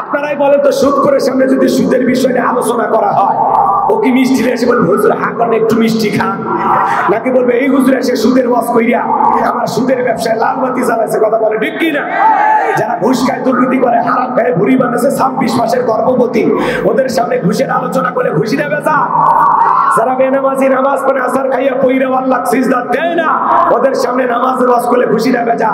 আপনারাই বলেন তো, সুদ করে সামনে যদি সুদের বিষয় নিয়ে আলোচনা করা হয়, ও কি মিষ্টি এসে বলবে হুজুর হাঁকান একটু মিষ্টি খান, নাকি বলবে এই হুজুর এসে সুদের ওয়াজ কইরা আমার সুদের ব্যবসায় লালবাতি জ্বালাইছে? কথা বলে ঠিক কিনা? যারা ঘুষ খায়, দুর্নীতি করে, হারাম খায়, ভুড়ি বানাচ্ছে, 26 মাসের গর্ভবতী, ওদের সামনে ঘুষের আলোচনা করে খুশি না বেজা? যারা বেনামাজি নামাজ পড়ে আসার খাইয়া পইরা আল্লাহ সিজদা দেয় না, ওদের সামনে নামাজের ওয়াজ করলে খুশি না বেজা?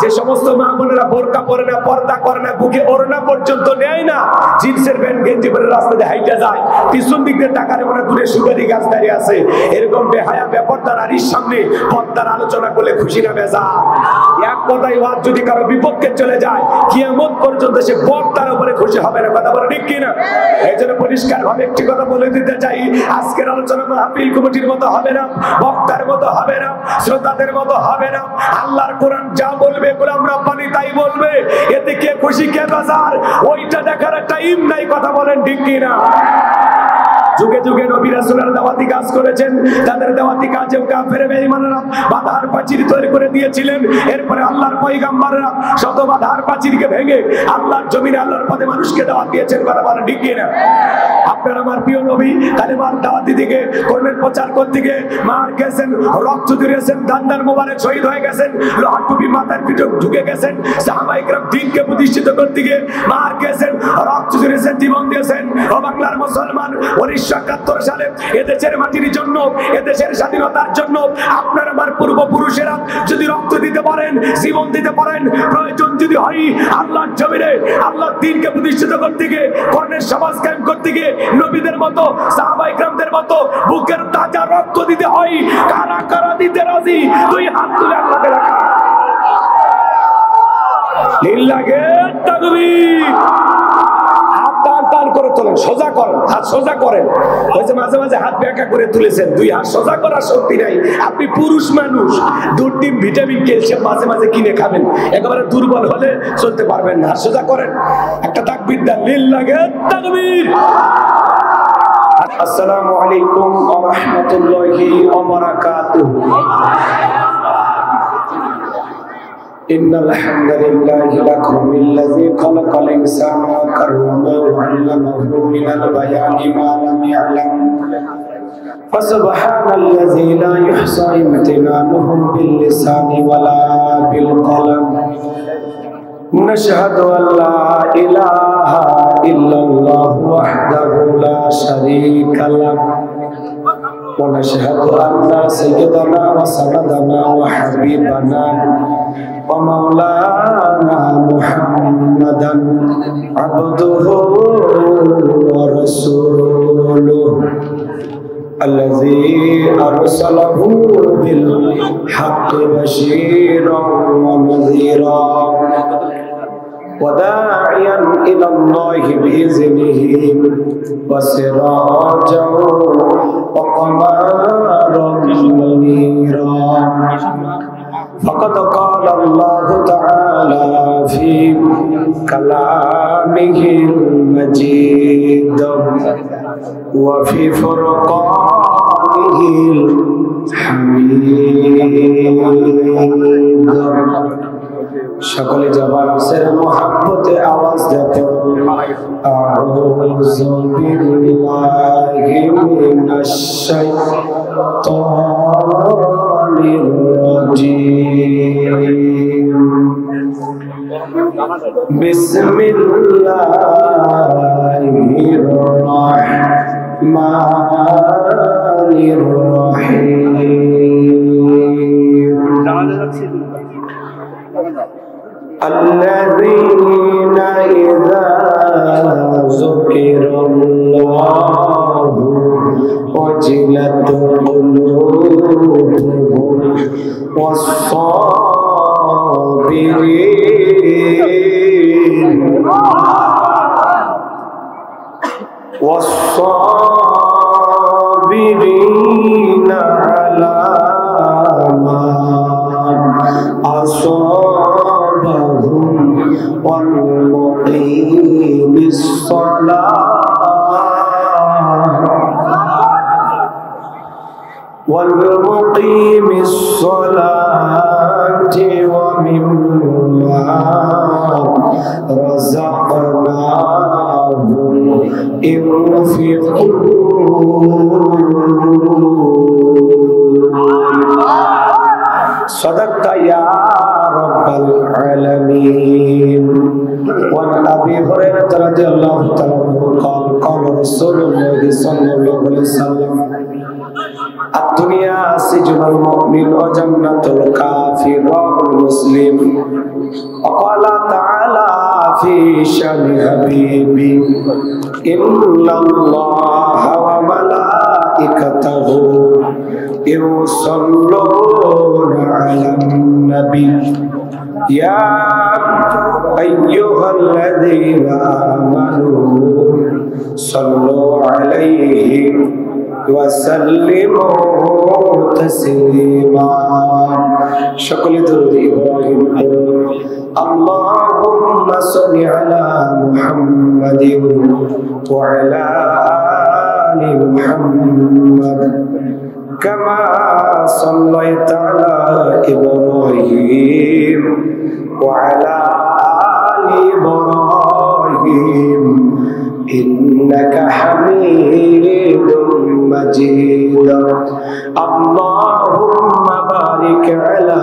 যে সমস্ত মা বোনেরা বোরকা পরে না, পর্দা করে না, বুকে ওড়না পর্যন্ত নেয় না, জিন্সের প্যান্ট গেঞ্জি পরে রাস্তা দিয়ে হাইটা যায়, পিছন দিক দিয়ে টাকার মনে দূরে সুগারি গাছ দাঁড়িয়ে আছে, এরকম বেহায়া ব্যাপারটা নারীর সামনে পর্দার আলোচনা করলে খুশি না বেজা? এক কথাই ওয়াজ যদি কারো বিপক্ষে চলে যায়, কিয়ামত পর্যন্ত সে পর্দার উপরে খুশি হবে না। কথা বলে ঠিক কিনা? এই জন্য পরিষ্কার ভাবে একটি কথা বলে দিতে চাই, আজকের আলোচনা মাহফিল কমিটির মতো হবে না, বক্তার মতো হবে না, শ্রোতাদের মতো হবে না। আল্লাহর কোরআন যা বলবে গোলাম রাব্বানি তাই বলবে। এতে কে খুশি কে বেজার ওইটা দেখার টাইম নাই। কথা বলেন ঠিক কিনা? যুগে যুগে নবী রাসূলের দাওয়াতি কাজ করেছেন, তাদের দাওয়াতি কাজে কাফের বেঈমানরা বাধার প্রাচীর তৈরি করে দিয়েছিলেন। এরপরে আল্লাহর পয়গম্বররা শত বাধার প্রাচীরকে ভেঙে আল্লাহর জমিনে আল্লাহর পথে মানুষকে দাওয়াত দিয়েছেন। কথা বলেন ঠিক কিনা? আপনার আমার প্রিয় নবী কালেমার দাওয়াতি দিকে, কোরআনের প্রচার করতে গিয়ে মার গেছেন, রক্ত দিয়েছেন, দান্দার মোবারক শহীদ হয়ে গেছেন, লোহার টুপি মাথার পিঠে ঢুকে গেছেন, সাহাবায়ে কেরাম দ্বীনকে প্রতিষ্ঠিত করতে গিয়ে মার গেছেন, রক্ত দিয়েছেন, জীবন দিয়েছেন। ও বাংলার মুসলমান, 1971 সালে এদেশের মাটির জন্য, এদেশের স্বাধীনতার জন্য আপনার আমার পূর্বপুরুষেরা যদি রক্ত দিতে পারেন, জীবন দিতে পারেন, প্রয়োজন যদি হয় আল্লাহর জমিনে আল্লাহর দ্বীনকে প্রতিষ্ঠিত করতে গিয়ে, কোরআনের সমাজ কায়েম করতে গিয়ে নবীদের মতো, সাহাবায়ে কেরামদের মতো বুকের তাজা রক্ত দিতে হয়, কারা কারা দিতে রাজি? দুই হাত তুলে আল্লাহকে রাখা। লিল্লাহি তাকবীর। টান করে তোলেন, সোজা করেন, হাত সোজা করেন। ওই যে মাঝে মাঝে হাত ব্যাকা করে তুলেছেন, দুই হাত সোজা করার শক্তি নাই। আপনি পুরুষ মানুষ, দুধ, ডিম, ভিটামিন, ক্যালসিয়াম মাঝে মাঝে কিনে খাবেন, একেবারে দুর্বল হলে চলতে পারবেন না। হাত সোজা করেন, একটা তাকবীর দেন, লিল্লাহি তাকবীর। আসসালামু আলাইকুম ওয়া রাহমাতুল্লাহি ওয়া বারাকাতুহু। إن الحمد لله لكم الذي خلق الإنسان وكرمه وعلمه من البيان ما لم يعلم فسبحان الذي لا يحصى امتنانه باللسان ولا بالقلم نشهد أن لا إله إلا الله وحده لا شريك له ونشهد أن سيدنا وسندنا وحبيبنا ومولانا محمدا عبده ورسوله الذي أرسله بالحق بشيرا ونذيرا وداعيا إلى الله بإذنه وسراجا وقمرا منيرا فقد قال الله تعالى في كلامه المجيد وفي فرقانه الحميد সকলে জবান ছেড়ে মুহাব্বতে আওয়াজ দেন, আউযু বিল্লাহি মিনাশ শাইতানির রাজীম। বিসমিল্লাহির রাহমানির রাহিম। الذين إذا ذكر الله وجلت قلوبهم والصابرين على ما أصابهم والمقيم الصلاة ومما رزقناهم صدقت يا رب العالمين. وعن أبي هريرة رضي الله تعالى عنه قال قال رسول الله صلى الله عليه وسلم الدنيا سجن المؤمن وجنة الكافر رواه مسلم. وقال تعالى في شأن حبيبي إن الله وملائكته يصلون على النبي يا أيها الذين آمنوا صلوا عليه وسلموا تسليما. সকলে দরুদ ইব্রাহিম اللهم صل على محمد وعلى آل محمد كما صليت على إبراهيم وعلى آل إبراهيم إنك حميد مجيد. اللهم بارك على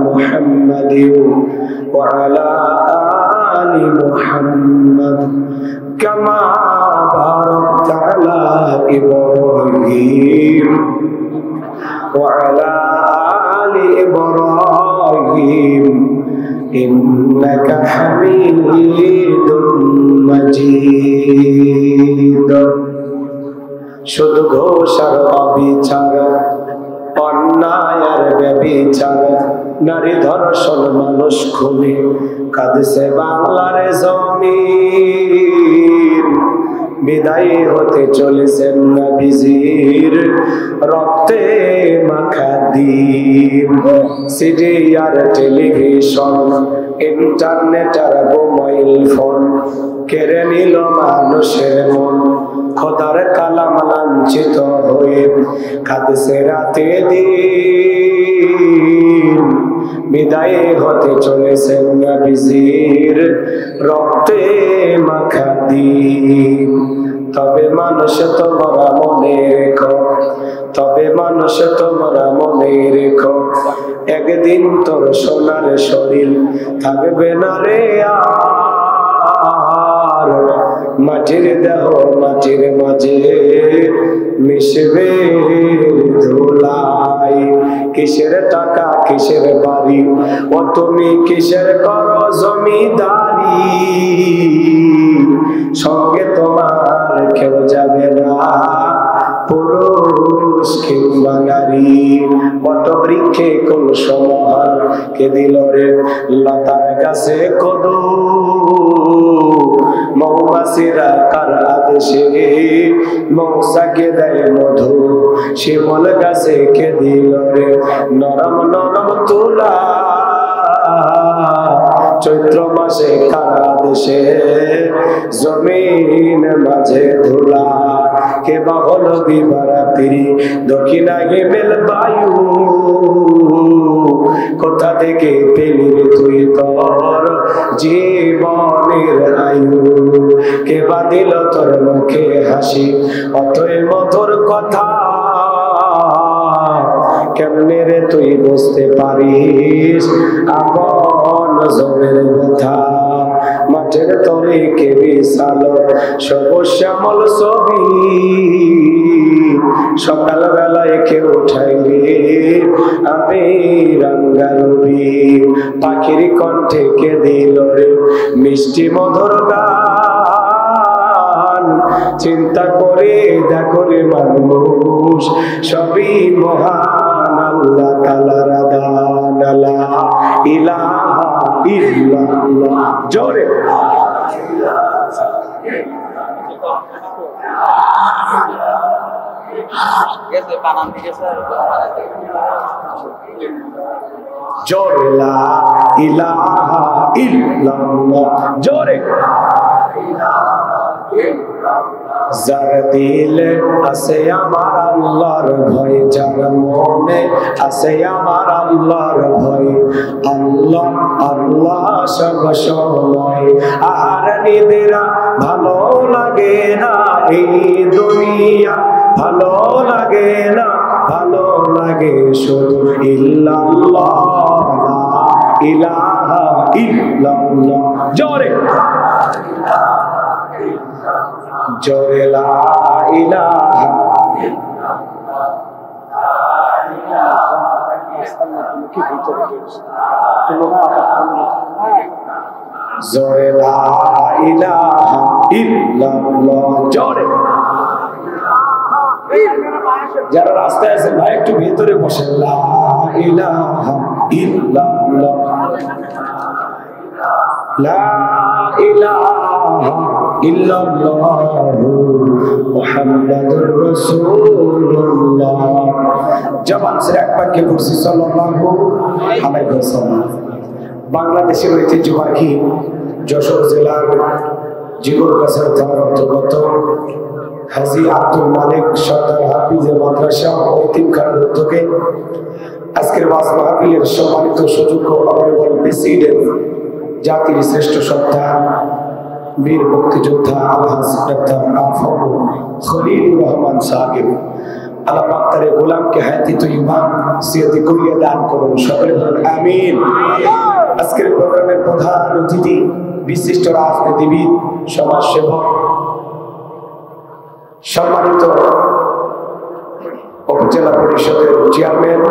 محمد وعلى آل محمد كما باركت على إبراهيم وعلى آل إبراهيم إنك حميد مجيد. শুধু ঘোষার অবিচার অন্যায় আর ব্যভিচার নারী ধর্ষণ মানুষ খুনে কাঁদছে বাংলার জমিন। বিদায় হতে চলেছেন নবীজির রক্তে মাখা দিন। সিডি আর টেলিভিশন ইন্টারনেট আর মোবাইল ফোন কেড়ে নিল মানুষের মন। খোদার কালাম লাঞ্ছিত হয়ে কাঁদছে রাতে দিন। বিদায় হতে চলেছেন নবীজির রক্তে মাখা দিন। তবে মানুষ তোমরা মনে রেখো, তবে মানুষ তোমরা মনে রেখো, একদিন তোর সোনার শরীর থাকবে না রে আর। মাটির দেহ মাটির মাঝে মিশবে ধুলাই। কিসের টাকা কিসের বাড়ি ও তুমি কিসের করো জমিদারি। সঙ্গে তোমার কেউ যাবে না পুরুষ কিংবা নারী। বট বৃক্ষে কোন সমাহার কে দিল রে লতার কাছে কদু। মৌমাছিরা কার আদেশে মৌসাকে দেয় মধু। শিমল গাছে কে দিল রে নরম নরম তুলা। চৈত্র মাসে কার আদেশে জমিন মাঝে ধুলা। কে বা হলো দিবারাত্রি দক্ষিণায় বেল বায়ু। কোথা থেকে পেলি তুই তোর জীবনের আয়ু। কে বা দিল তোর মুখে হাসি অতই মধুর কথা। কেমনে রে তুই বুঝতে পারিস আপন জনের ব্যথা। মাঠের তরে কে বিশাল সবুজ শ্যামল ছবি। সকাল বেলায় কে উঠাইলে আমি রাঙ্গারবি। পাখির কণ্ঠে কে দিল রে মিষ্টি মধুর গান। চিন্তা করে দেখো রে মানুষ সবই মহান আল্লাহ তাআলার দান। লা ইলাহা ইল্লাল্লাহ জোরে জোরে লা ইলাহা ইল্লাল্লাহ জোরে। যার দিলে আছে আমার আল্লাহর ভয়, যার মনে আছে আমার আল্লাহর ভয়। আল্লাহ আল্লাহ সব সময়। আর নিদেরা ভালো লাগে না এই আর ভালো লাগে না, ভালো লাগে শুধু ইল্লাল্লাহ, লা ইলাহা ইল্লাল্লাহ। জোরে জোরে লা ইলাহা জোরে লা ইলাহা ইল্লাল্লাহ। জোরে যারা রাস্তায় আছেন ভাই একটু ভেতরে বসেন। লা ইলাহা ইল্লাল্লাহ, লা ইলাহা ইল্লাল্লাহু মুহাম্মাদুর রাসূলুল্লাহ। জবান से এক বাক্যে পড়ছি সাল্লাল্লাহু আলাইহি ওয়াসাল্লাম। বাংলাদেশের ঐতিহ্যবাহী যশোর জেলার জিগরগাছার থানার অন্তর্গত হাজী আব্দুল মালিক সরদার হাফিজে মাদ্রাসা ও এতিমখানার উদ্যোগে আজকের ওয়াজ মাহফিলের সম্মানিত সুযোগ্য অনারেবল প্রেসিডেন্ট, জাতির শ্রেষ্ঠ সন্তান, বীর মুক্তিযোদ্ধা আলহাজ ডাক্তার আফম খলিলুর রহমান সাহেব, আল্লাহ পাক তার গোলামকে হায়াতে তৈয়বা সিয়াতে করিয়ে দান করুন, সকলে বলুন আমিন। আজকের প্রোগ্রামের প্রধান অতিথি বিশিষ্ট রাজনীতিবিদ, সমাজসেবক, সম্মানিত উপজেলা পরিষদের চেয়ারম্যান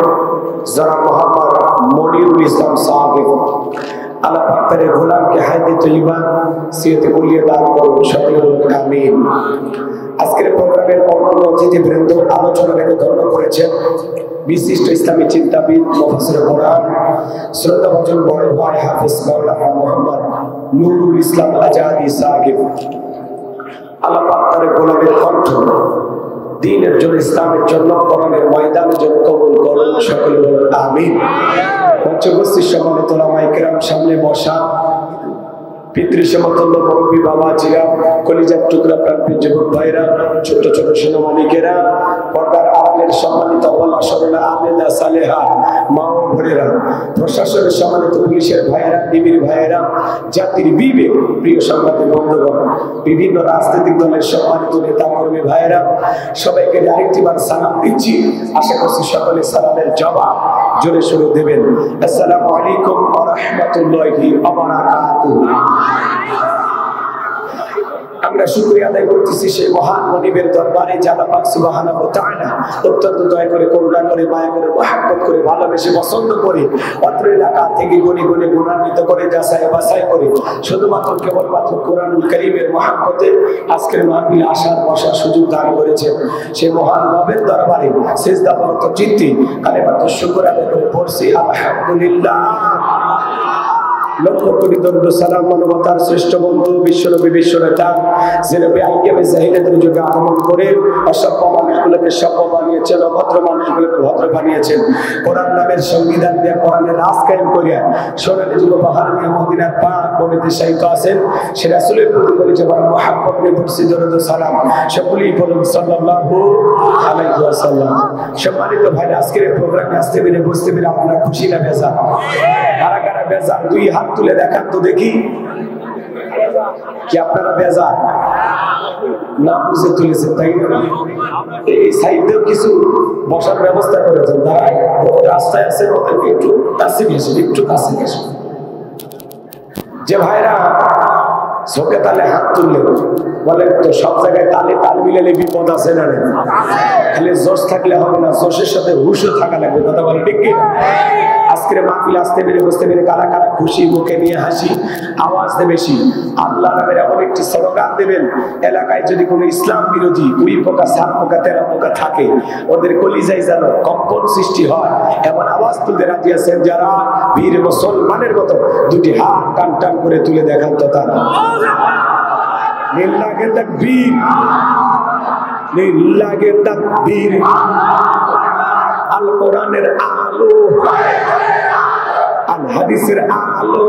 জনাব মোহাম্মদ মনিরুল ইসলাম সাহেব, আল্লাহ পাক তার গোলামকে হায়াতে তৈয়বা সিয়াতে করিয়ে দান করুন, সকলে বলুন আমিন। আজকের প্রোগ্রামের অন্যান্য অতিথিবৃন্দ আলোচনা রেখে ধন্য করেছেন বিশিষ্ট ইসলামী চিন্তাবিদ, মুফাসসির কোরআন, শ্রদ্ধাভাজন বড় ভাই হাফেজ মাওলানা মোহাম্মদ নুরুল ইসলাম আজাদি সাহেব। আল্লাহ পাক তার গোলামের কণ্ঠ দ্বীনের জন্য, ইসলামের জন্য, কোরআনের ময়দানের জন্য কবুল করুন, সকলে বলুন আমিন। পঞ্চগোষ্ঠীর সম্মানিত ওলামায়ে কেরাম, সামনে বসা পিতৃ সমতুল্য মুরব্বী বাবাজিরা, কলিজার টুকরা প্রাণপ্রিয় যুবক ভাইরা, ছোট ছোট সোনামানিকেরা, পর্দার আড়ালের সম্মানিত ওয়ালা সরলা আমেদা সালেহা মা ও বোনেরা, প্রশাসনের সম্মানিত পুলিশের ভাইয়েরা, ডিবির ভাইয়েরা, জাতির বিবেক প্রিয় সাংবাদিক বন্ধুগণ, বিভিন্ন রাজনৈতিক দলের সম্মানিত নেতা কর্মী ভাইয়েরা, সবাইকে আরেকটি বার সালাম দিচ্ছি। আশা করছি সকলে সালামের জবাব জোরে সোরে দেবেন। আসসালামু আলাইকুম ওয়া রাহমাতুল্লাহি ওয়া বারাকাতুহু। আমরা শুকরিয়া আদায় করতেছি সেই মহান মনিবের দরবারে, যারা পাক সুবহানাহু ওয়া তাআলা অত্যন্ত দয়া করে, করুণা করে, মায়া করে, মহব্বত করে, ভালোবেসে, পছন্দ করে, অত্র এলাকা থেকে গণে গণে গুণান্বিত করে, যাচাই বাছাই করে, শুধুমাত্র কেবলমাত্র কোরআনুল কারীমের মহব্বতে আজকের মাহফিলে আসার বসার সুযোগ দান করেছেন। সেই মহান রবের দরবারে সিজদাবরত চিত্তে কালেমাতুশ শুকর আদায় করে পড়ছি আলহামদুলিল্লাহ। লক্ষ কোটি দরুদ সালাম মানবতার শ্রেষ্ঠ বন্ধু বিশ্বনবী বিশ্বনেতা যিনি আইয়ামে জাহিলিয়াতের যুগে আগমন করে অসভ্য মানুষগুলোকে সভ্য বানিয়েছেন, অভদ্র মানুষগুলোকে ভদ্র বানিয়েছেন, কোরআন নামের সংবিধান দিয়ে কোরআনের রাজ কায়েম করিয়া সোনালী যুগ বাহার নিয়ে মদিনার পাক ভূমিতে শায়িত আছেন। সে রাসূলের প্রতি বলেছে বড় মহব্বত নিয়ে পড়ছি দরুদ সালাম, সকলেই বলুন সাল্লাল্লাহু আলাইহি ওয়াসাল্লাম। সম্মানিত ভাই, আজকের এই প্রোগ্রামে আসতে পেরে বুঝতে পেরে আপনারা খুশি না বেজার? কারা কারা বেজার দুই হাত তুলে দেখান তো দেখি। কি আপনারা বেজার? না বুঝে তুলেছেন তাই না? এই সাইডেও কিছু বসার ব্যবস্থা করেছেন, তারা রাস্তায় আছে, ওদেরকে একটু কাছে গেছে, একটু কাছে গেছে। যে ভাইরা চোখে তালে হাত তুললে বলে তো সব জায়গায় তালে তাল মিলালে বিপদ আছে না? খালি জোশ থাকলে হবে না, জোশের সাথে হুশও থাকা লাগবে, কথা বলে ঠিক কি? আজকের মাহফিল আসতে পেরে বুঝতে পেরে কারা কারা খুশি, মুখে নিয়ে হাসি, আওয়াজ দেবে বেশি। আল্লাহ নামের এমন একটি স্লোগান দেবেন, এলাকায় যদি কোনো ইসলাম বিরোধী উই পোকা, সাপ পোকা, তেরা পোকা থাকে, ওদের কলিজায় যেন কম্পন সৃষ্টি হয় এমন আওয়াজ তুলতে রাজি আছেন যারা? বীর মুসলমানের মতো দুটি হাত টান টান করে তুলে দেখান তো তারা। লিল্লাহি তাকবীর, লিল্লাহি তাকবীর। আল কোরআনের আলো, আল হাদিসের আলো,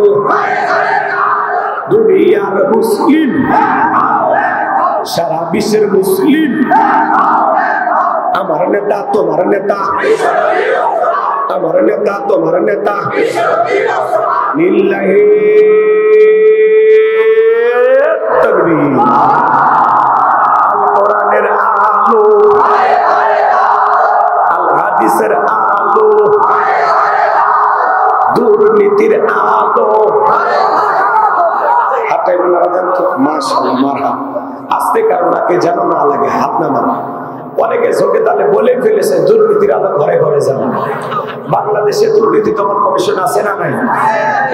দুনিয়ার মুসলিম, সারা বিশ্বের মুসলিম। আমার নেতা তোমার নেতা, আমার নেতা তোমার নেতা। লিল্লাহি তাকবীর। আল কোরআনের আলো, মাশাআল্লাহ মারহাবা। আস্তে কারো নাকে যেন না লাগে, হাত নামান। অনেকে চোখে তাহলে বলে ফেলেছে দুর্নীতির আলো ঘরে ঘরে যাবে। বাংলাদেশে দুর্নীতি দমন কমিশন আছে না নাই?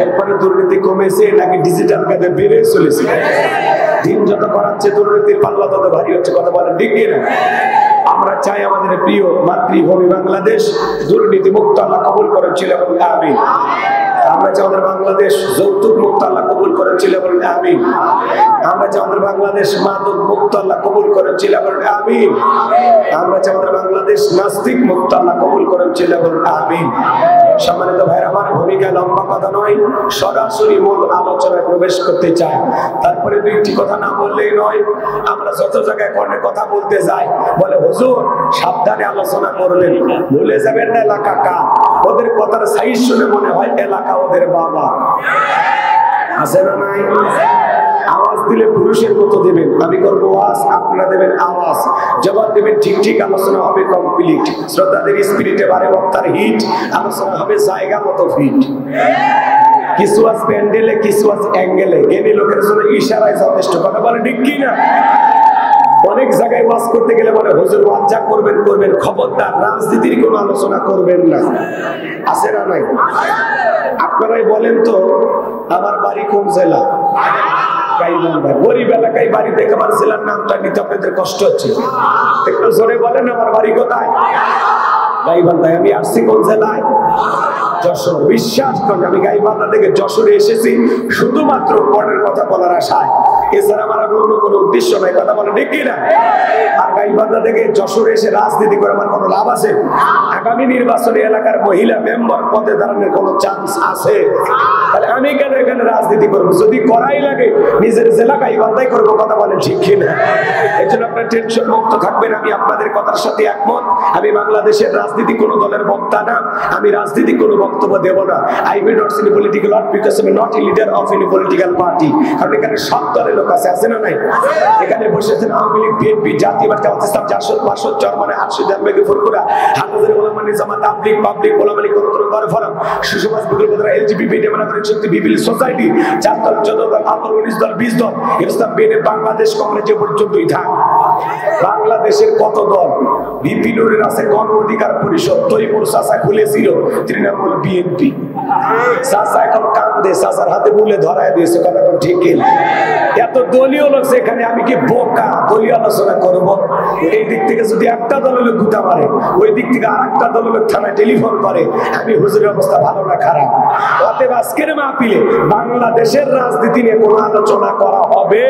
এরপরে দুর্নীতি কমেছে নাকি ডিজিটাল কাজে বেড়ে চলেছে? দিন যত বাড়াচ্ছে দুর্নীতির পাল্লা তত ভারী হচ্ছে, কথা বলেন ঠিক না? আমরা চাই আমাদের প্রিয় মাতৃভূমি বাংলাদেশ দুর্নীতি মুক্ত আল্লাহ কবুল করেছিলেন, আমিন। আমরা চাই আমাদের বাংলাদেশ যৌতুক মুক্ত আল্লাহ কবুল করেছিলেন, আমিন। আমরা চাই আমাদের বাংলাদেশ মাদক মুক্ত আল্লাহ কবুল করেছিলেন, আমিন। আমরা চাই আমাদের বাংলাদেশ নাস্তিক মুক্ত আল্লাহ কবুল করেছিলেন, আমিন। সম্মানিত ভাইরা, আমার ভূমিকা লম্বা কথা নয়, সরাসরি মূল আলোচনায় প্রবেশ করতে চাই। তারপরে দুইটি কথা না বললেই নয়। আমরা যত জায়গায় অনেক কথা বলতে যাই, বলে হুজুর সাবধানে আলোচনা করবেন, ভুলে যাবেন না এলাকা কার। ওদের কথার সাইজ শুনে মনে হয় এলাকা ওদের বাবা। আছে না নাই? আওয়াজ দিলে পুরুষের মতো দেবেন, আমি করবো ওয়াজ, আপনারা দেবেন আওয়াজ, জবাব দেবেন ঠিক ঠিক, আলোচনা হবে কমপ্লিট। শ্রদ্ধাদের স্পিরিটে বারে বক্তার হিট, আলোচনা হবে জায়গা মতো ফিট। কিছু আজ প্যান্ডেলে, কিছু আজ অ্যাঙ্গেলে, জ্ঞানী লোকের জন্য ইশারায় যথেষ্ট, কথা বলে ঠিক কি না? অনেক জায়গায় ওয়াজ করতে গেলে বলে হুজুর ওয়াজ যা করবেন করবেন, খবরদার রাজনীতির কোনো আলোচনা করবেন না। আছে না নাই? আপনারাই বলেন তো, আমার বাড়ি কোন জেলা? গাইবান্ধা। গরিব এলাকায় বাড়ি থেকে আমার জেলার নামটা নিতে আপনাদের কষ্ট হচ্ছে, একটু জোরে বলেন আমার বাড়ি কোথায়? গাইবান্ধায়। আমি আসছি কোন জেলায়? যশোর। বিশ্বাস করেন আমি গাইবান্ধা থেকে যশোরে এসেছি শুধুমাত্র পরের কথা বলার আশায়, এছাড়া আমার অন্য কোনো উদ্দেশ্য নাই, কথা বলে ঠিক না? আর গাইবান্ধা থেকে যশোরে এসে রাজনীতি করে আমার কোনো লাভ আছে? আগামী নির্বাচনে এলাকার মহিলা মেম্বার পদে দাঁড়ানোর কোনো চান্স আছে? তাহলে আমি কেন এখানে রাজনীতি করবো? যদি করাই লাগে নিজের জেলা গাইবান্ধাই করবো, কথা বলেন ঠিক কিনা? এই জন্য আপনার টেনশন মুক্ত থাকবেন, আমি আপনাদের কথার সাথে একমত। আমি বাংলাদেশের রাজনীতি কোনো দলের বক্তা না, আমি রাজনীতি কোনো বক্তব্য দেব না। I will not see political art because I am not a leader of any political party. কারণ এখানে সব দলের লোক আছে না নাই? এখানে বসেছেন আওয়ামী লীগ, বিএনপি, জাতীয় পার্টি, ইসলাম, জাসদ, মাসদ, চরমানে, হাসিদ, জানবেগি, ফুরফুরা, হাফেজের ওলামা, নিজামাত, তাবলীগ, পাবলিক, ওলামা লীগ, কোন ফোরাম, সুসমাজ, বিকল্পধারা, এলজিবিপি, ডেমোক্রেটিক শক্তি, বিপিএল সোসাইটি, 4 দল, 14 দল, 18, 19 দল, 20 দল, ইসলাম, বিএনপি, বাংলাদেশ কংগ্রেস যে পর্যন্তই থাক। বাংলাদেশের কত দল? বিপিনুরের আছে গণ অধিকার পরিষদ, তৈমুর চাচা খুলেছিল তৃণমূল বিএনপি। চাচা এখন কান্দে, চাচার হাতে বুলে ধরায় দিয়েছে, কথা ঠিক না? এত দলীয় লোক সেখানে, আমি কি বোকা দলীয় আলোচনা করবো? এই দিক থেকে যদি একটা দলের লোক গুতা মারে, ওই দিক থেকে আর একটা দলের লোক থানায় টেলিফোন করে, আমি হুজুরের অবস্থা ভালো না খারাপ? অতএব আজকের মাহফিলে বাংলাদেশের রাজনীতি নিয়ে কোনো আলোচনা করা হবে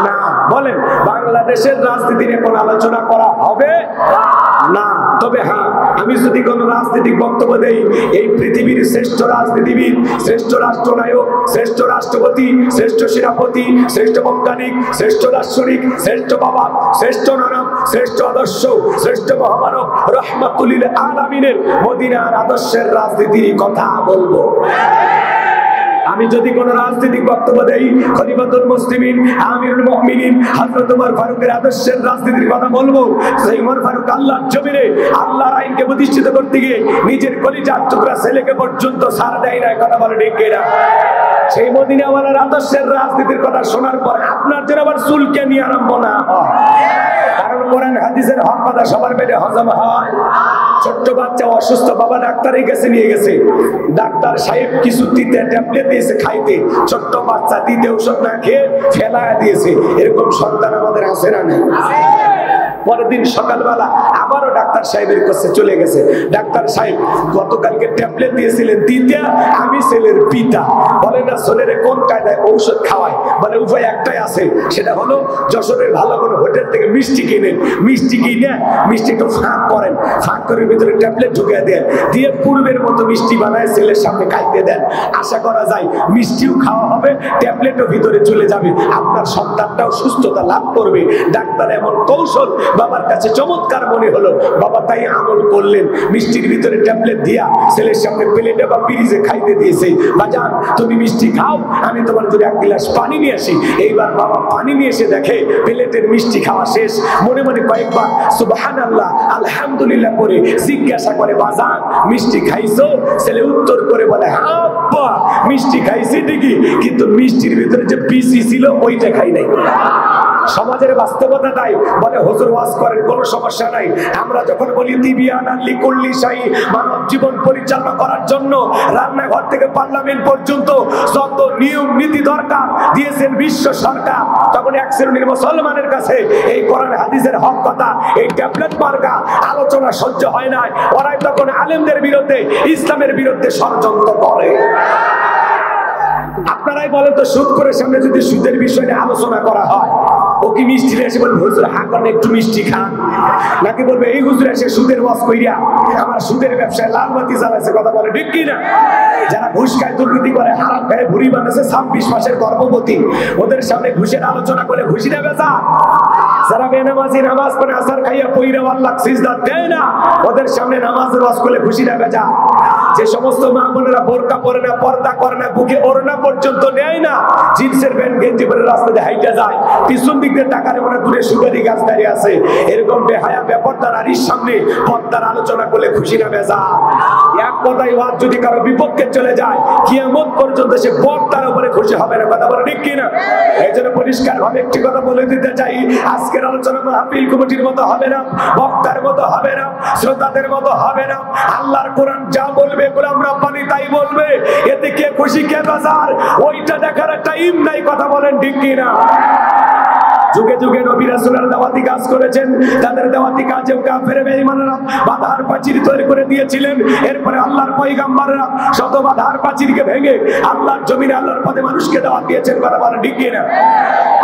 না। বলেন, বাংলাদেশের রাজনীতি নিয়ে কোনো আলোচনা করা হবে না। তবে হ্যাঁ, আমি যদি কোনো রাজনৈতিক বক্তব্য দেই, এই পৃথিবীর শ্রেষ্ঠ রাজনীতিবিদ, শ্রেষ্ঠ রাষ্ট্রনায়ক, শ্রেষ্ঠ রাষ্ট্রপতি, শ্রেষ্ঠ সেনাপতি, শ্রেষ্ঠ বৈজ্ঞানিক, শ্রেষ্ঠ দার্শনিক, শ্রেষ্ঠ বাবা, শ্রেষ্ঠ নানা, শ্রেষ্ঠ আদর্শ, শ্রেষ্ঠ মহামানব রহমাতুল লিল আলামিনের মদিনার আদর্শের রাজনীতির কথা বলবো। আমি যদি কোন রাজনৈতিক বক্তব্য দেই, খলিফাতুল মুসলিমিন, আমিরুল মুমিনিন হযরত ওমর ফারুকের আদর্শের রাজনীতির কথা বলবো। সেই ওমর ফারুক আল্লাহর জমিনে আল্লাহর আইনকে প্রতিষ্ঠিত করতে গিয়ে নিজের কলিজার টুকরা ছেলেকে পর্যন্ত ছাড় দেয় না, কথা বলে ঠিক কিনা? সেই মদিনাওয়ালার আদর্শের রাজনীতির কথা শোনার পর আপনার যেন আবার চুলকে নিয়ে আরম্ভ না হয়। কারণ কোরআন হাদিসের হক কথা সবার পেটে হজম হয়। ছোট্ট বাচ্চা অসুস্থ, বাবা ডাক্তারের কাছে নিয়ে গেছে, ডাক্তার সাহেব কিছু দিতে ট্যাবলেট দিয়েছে খাইতে, ছোট্ট বাচ্চা দিতে ওষুধ না খেয়ে ফেলায় দিয়েছে। এরকম সন্তান আমাদের আছে না নেই? পরের দিন সকালবেলা আবারও ডাক্তার সাহেবের কাছে চলে গেছে। ডাক্তার সাহেব, গতকালকে ট্যাবলেট দিয়েছিলেন দিতে, আমি ছেলের পিতা, বলে না ছেলের কোন কায়দায় ঔষধ খাওয়ায়? বলে উপায় একটাই আছে, সেটা হলো যশোরের ভালো কোনো হোটেল থেকে মিষ্টি কিনেন, মিষ্টি কিনে মিষ্টি একটু ফাঁক করেন, ফাঁক করে ভিতরে ট্যাবলেট ঢুকিয়ে দেন, দিয়ে পূর্বের মতো মিষ্টি বানায় ছেলের সামনে খাইতে দেন। আশা করা যায় মিষ্টিও খাওয়া হবে, ট্যাবলেটও ভিতরে চলে যাবে, আপনার সন্তানটাও সুস্থতা লাভ করবে। ডাক্তার এমন কৌশল বাবার কাছে চমৎকার মনে হলো, বাবা তাই আমল করলেন। মিষ্টির ভিতরে ট্যাবলেট দিয়া ছেলের সামনে প্লেটে বা পিরিজে খাইতে দিয়েছে। বাজান তুমি মিষ্টি খাও, আমি তোমার জন্য এক গ্লাস পানি নিয়ে আসি। এইবার বাবা পানি নিয়ে এসে দেখে প্লেটের মিষ্টি খাওয়া শেষ। মনে মনে কয়েকবার সুবহানাল্লাহ আলহামদুলিল্লাহ করে জিজ্ঞাসা করে, বাজান মিষ্টি খাইছো? ছেলে উত্তর করে বলে, হ্যাঁ আব্বা মিষ্টি খাইছি ঠিকই, কিন্তু মিষ্টির ভিতরে যে বিসি ছিল ওইটা খাই নাই। সমাজের বাস্তবতা তাই বলে, হুজুর ওয়াজ করেন কোনো সমস্যা নাই। আমরা যখন বলি তিবিয়ানান লিকুল্লি শাই, মানব জীবন পরিচালনা করার জন্য রান্নাঘর থেকে পার্লামেন্ট পর্যন্ত যত নিয়ম নীতি দরকার দিয়েছেন বিশ্ব সরকার, তখন এক শ্রেণীর মুসলমানের কাছে এই কোরআন হাদিসের হক কথা, এই ট্যাবলেট মার্কা আলোচনা সহ্য হয় না। ওরাই তখন আলেমদের বিরুদ্ধে, ইসলামের বিরুদ্ধে ষড়যন্ত্র করে। আপনারাই বলেন তো, সুদ করে সামনে যদি সুদের বিষয়ে আলোচনা করা হয়, ও কি মিষ্টি এসে বলবে হুজুর হাঁকান একটু মিষ্টি খান, নাকি বলবে এই হুজুর এসে সুদের ওয়াজ কইরা আমার সুদের ব্যবসায় লাল বাতি জ্বালাইছে? কথা বলে ঠিক কিনা? যারা ঘুষ খায়, দুর্নীতি করে, হারাম খায়, ভুড়ি বানাচ্ছে, 26 মাসের গর্ভবতী, ওদের সামনে ঘুষের আলোচনা করে খুশি না বেজা? যারা বেনামাজি নামাজ পড়ে আসার খাইয়া পইরা আল্লাহ সিজদা দেয় না, ওদের সামনে নামাজের ওয়াজ করলে খুশি না বেজা? যে সমস্ত মা বোনেরা বোরকা পরে না, পর্দা করে না, বুকে ওড়না পর্যন্ত নেয় না, জিন্সের প্যান্ট গেঞ্জি পরে রাস্তাতে হাইটা যায়, পিছন দিক দিয়ে টাকার মনে দূরে সুপারি গাছ দাঁড়িয়ে আছে, এরকম বেহায়া ব্যাপারটা নারীর সামনে পর্দার আলোচনা করলে খুশি না বেজা? এক কথায় ওয়াজ যদি কারো বিপক্ষে চলে যায়, কিয়ামত পর্যন্ত সে পর্দার উপরে খুশি হবে না। কথা বলে ঠিক কিনা? এই জন্য পরিষ্কার ভাবে একটি কথা বলে দিতে চাই, আজকের আলোচনা মাহফিল কমিটির মতো হবে না, বক্তার মতো হবে না, শ্রোতাদের মতো হবে না। আল্লাহর কোরআন যা বলবে গোলাম রাব্বানি তাই বলবে। এতে কে খুশি কে বেজার ওইটা দেখার টাইম নাই। কথা বলেন ঠিক কিনা? যুগে যুগে নবী রাসূলের দাওয়াতি কাজ করেছেন, তাদের দাওয়াতি কাজে কাফের বেঈমানরা বাধার প্রাচীর তৈরি করে দিয়েছিলেন। এরপরে আল্লাহর পয়গম্বররা শত বাধার প্রাচীরকে ভেঙে আল্লাহর জমিনে আল্লাহর পথে মানুষকে দাওয়াত দিয়েছেন। কথা বলেন ঠিক কিনা?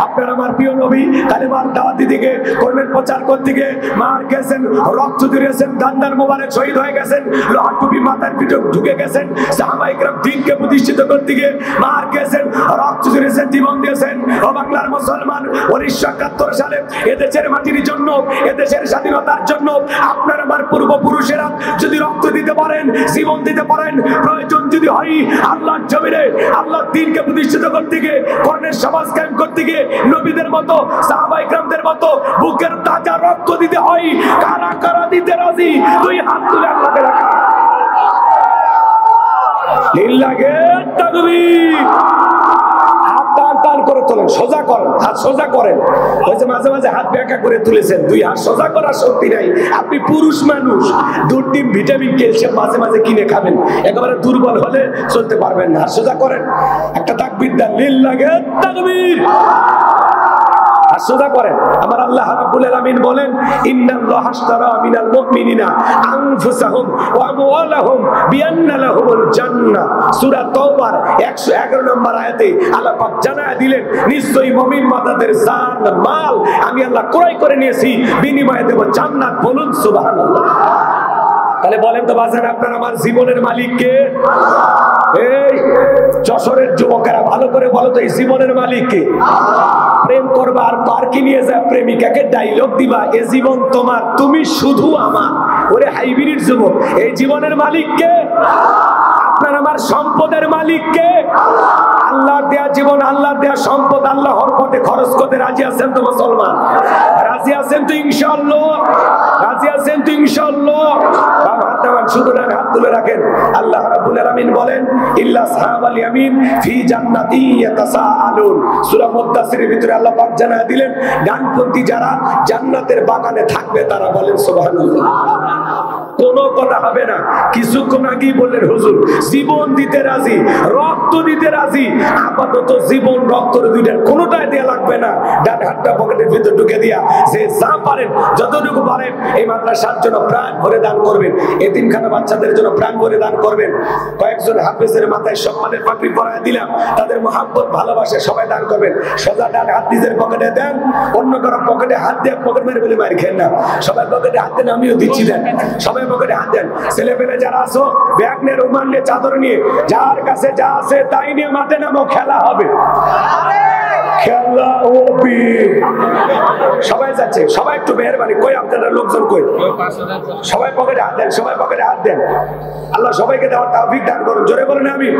আপনার আমার প্রিয় নবী কালেমার দাওয়াতি দিকে, কোরআনের প্রচার করতে গিয়ে মার গেছেন, রক্ত দিয়েছেন, দান্দার মোবারক শহীদ হয়ে গেছেন, লোহার টুপি মাথার পিঠে ঢুকে গেছেন, সাহাবায়ে কেরাম দ্বীনকে প্রতিষ্ঠিত করতে গিয়ে মার গেছেন, রক্ত দিয়েছেন, জীবন দিয়েছেন। ও বাংলার মুসলমান, 1971 সালে এদেশের মাটির জন্য, এদেশের স্বাধীনতার জন্য আপনার আমার পূর্বপুরুষেরা যদি রক্ত দিতে পারেন, জীবন দিতে পারেন, প্রয়োজন যদি হয় আল্লাহর জমিনে আল্লাহর দ্বীনকে প্রতিষ্ঠিত করতে গিয়ে, কোরআনের সমাজ কায়েম করতে গিয়ে নবীদের মতো, সাহাবায়ে কেরামদের মতো বুকের তাজা রক্ত দিতে হয়, কারা কারা দিতে রাজি? দুই হাত তুলে আল্লাহকে রাখা। লিল্লাহি তাকবীর। টান করে তোলেন, সোজা করেন, হাত সোজা করেন। ওই যে মাঝে মাঝে হাত ব্যাকা করে তুলেছেন, দুই হাত সোজা করার শক্তি নাই। আপনি পুরুষ মানুষ, দুধ ডিম ভিটামিন ক্যালসিয়াম মাঝে মাঝে কিনে খাবেন, একেবারে দুর্বল হলে চলতে পারবেন না। হাত সোজা করেন, একটা তাকবীর দেন, লিল্লাহি তাকবীর। সোজা করেন। আমার আল্লাহ রাব্বুল আলামিন বলেন, ইন্নাল্লাহা আশতারা মিনাল মুমিনিনা আনফুসাহুম ওয়া আমওয়ালাহুম বিআন্না লাহুমুল জান্নাহ। সূরা তাওবার 111 নম্বর আয়াতে আল্লাহ পাক জানায়া দিলেন, নিশ্চয়ই মুমিন বান্দাদের জান মাল আমি আল্লাহ ক্রয় করে নিয়েছি, বিনিময়ে দেব জান্নাত। বলুন সুবহানাল্লাহ। তাহলে বলেন তো বাজান, আপনার আমার জীবনের মালিক কে? এই যশোরের যুবকেরা ভালো করে বলো তো, এই জীবনের মালিক কে? প্রেম করবা আর পার্কে নিয়ে যা প্রেমিকাকে ডায়লগ দিবা, এ জীবন তোমার, তুমি শুধু আমার। ওরে হাইব্রিড যুবক, এই জীবনের মালিক কে? আপনার আমার সম্পদের মালিক কে? আল্লাহর দেয়া জীবন, আল্লাহর দেয়া সম্পদ আল্লাহর পথে খরচ করতে রাজি আছেন তো মুসলমান? রাজি আছেন তো ইনশাআল্লাহ? রাজি আছেন তো ইনশাআল্লাহ? শুধু হাত তুলে রাখেন। আল্লাহ রাব্বুল আলামিন বলেন, ইল্লা আসহাবাল ইয়ামিন ফি জান্নাতি ইয়াতাসাআলুন। সূরা মুদ্দাসসিরের ভিতরে আল্লাহ পাক জানায়া দিলেন, ডানপন্থী যারা জান্নাতের বাগানে থাকবে তারা। বলেন সুবহানাল্লাহ। কোনো কথা হবে না। কিছুক্ষণ আগেই বললেন হুজুর জীবন দিতে রাজি, রক্ত দিতে রাজি। আপাতত জীবন রক্ত দুইটার কোনোটাই দেয়া লাগবে না। ডান হাতটা পকেটের ভিতর ঢুকে দিয়া যে যা পারেন, যতটুকু পারেন এই মাদ্রাসার জন্য প্রাণ ভরে দান করবেন, এতিমখানা বাচ্চাদের জন্য প্রাণ ভরে দান করবেন। কয়েকজন হাফেজের মাথায় সম্মানের পাগড়ি পরায় দিলাম, তাদের মহব্বত ভালোবাসে সবাই দান করবেন। সোজা ডান হাত নিজের পকেটে দেন, অন্য কারো পকেটে হাত দিয়ে পকেট মেরে বলে মার খেন না। সবাই পকেটে হাত দেন, আমিও দিচ্ছি, দেন সবাই পকেটে হাত দেন। ছেলে পেলে যারা আসো, ব্যাগ নিয়ে, রুমাল নিয়ে, চাদর নিয়ে, যার কাছে যা আছে তাই নিয়ে মাঠে নামো, খেলা হবে, খেলা হবে। সবাই যাচ্ছে, সবাই একটু মেহরবানি, কই আপনারা লোকজন কই? সবাই পকেটে হাত দেন, সবাই পকেটে হাত দেন। আল্লাহ সবাইকে দেওয়ার তৌফিক দান করুন। জোরে বলেন আমিন।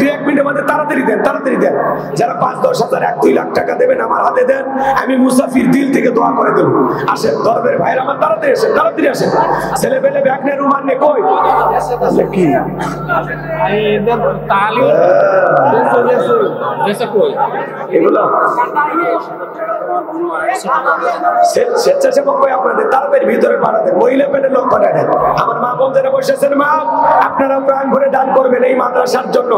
2-1 মিনিটের মধ্যে তাড়াতাড়ি দেন, তাড়াতাড়ি দেন। যারা 5-10 হাজার 1-2 লাখ টাকা দেবেন আমার হাতে দেন, আমি মুসাফির দিল থেকে দোয়া করে দেবো। আসেন দরবের ভাইরা আমার, তাড়াতাড়ি আসেন, তাড়াতাড়ি আসেন। ছেলে পেলে ব্যাগ নিয়ে রুমান নে কই? কি এগুলো স্বেচ্ছাসেবক কই আপনাদের? তাড়াতাড়ি ভিতরে পাঠাতে, মহিলা পেটের লোক পাঠায় দেন। আমার মা বোন যারা বসেছেন, মা আপনারা প্রাণ ভরে দান করবেন এই মাদ্রাসার জন্য।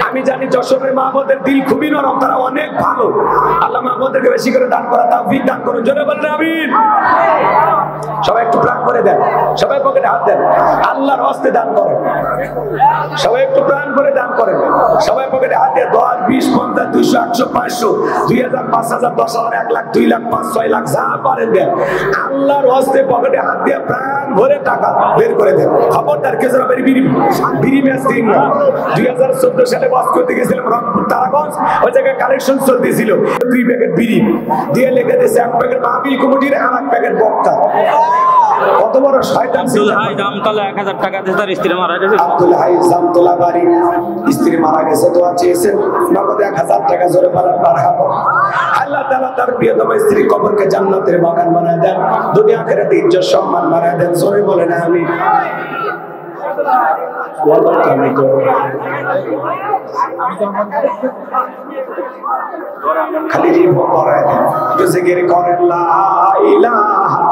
আমি জানি যশোরের মা বোনদের দিল খুবই নরম, তারা অনেক ভালো। আল্লাহ মা বোনদেরকে বেশি করে দান করা তৌফিক দান করুন। জোরে বলেন আমিন। সবাই একটু প্রাণ করে দেন, সবাই পকেটে হাত দেন, আল্লাহর হস্তে দান করেন। সবাই একটু প্রাণ করে দান করেন, সবাই পকেটে হাত দিয়ে 10, 20, 50, 200, 100, 500, 2000, 5000, 10,000, 1 লাখ, 2 লাখ, 5, 6 লাখ যা পারেন দেন। আল্লাহর হস্তে পকেটে হাত দিয়ে প্রাণ ভরে টাকা বের করে দেন। খবরদার কেউ যেন বিড়ি ম্যাচ দিন না। 2014 সালে বাস করতে গেছিলাম রংপুর তারাগঞ্জ, ওই জায়গায় কালেকশন চলতেছিল। 2 প্যাকেট বিড়ি দিয়ে লেগে দিয়েছে 1 প্যাকেট মাহফিল কমিটির, আর 1 প্যাকেট বক্তা। কত বড় শয়তান ছিল। জামতলা 1000 টাকা দিয়ে তার স্ত্রী মারা গেছে। আব্দুল হাই জামতলা বাড়ি, স্ত্রী মারা গেছে, দোয়া চেয়েছেন, নগদ 1000 টাকা জোরে বলেন মারহাবা। আল্লাহ তাআলা তার প্রিয়তম স্ত্রী কবরকে জান্নাতের বাগান বানায় দেন, দুনিয়া আখিরাতে ইজ্জত সম্মান বানায় দেন। জোরে বলেন আমিন। খালি জীবন পড়ায় দেন, জিকির করেন লা ইলাহা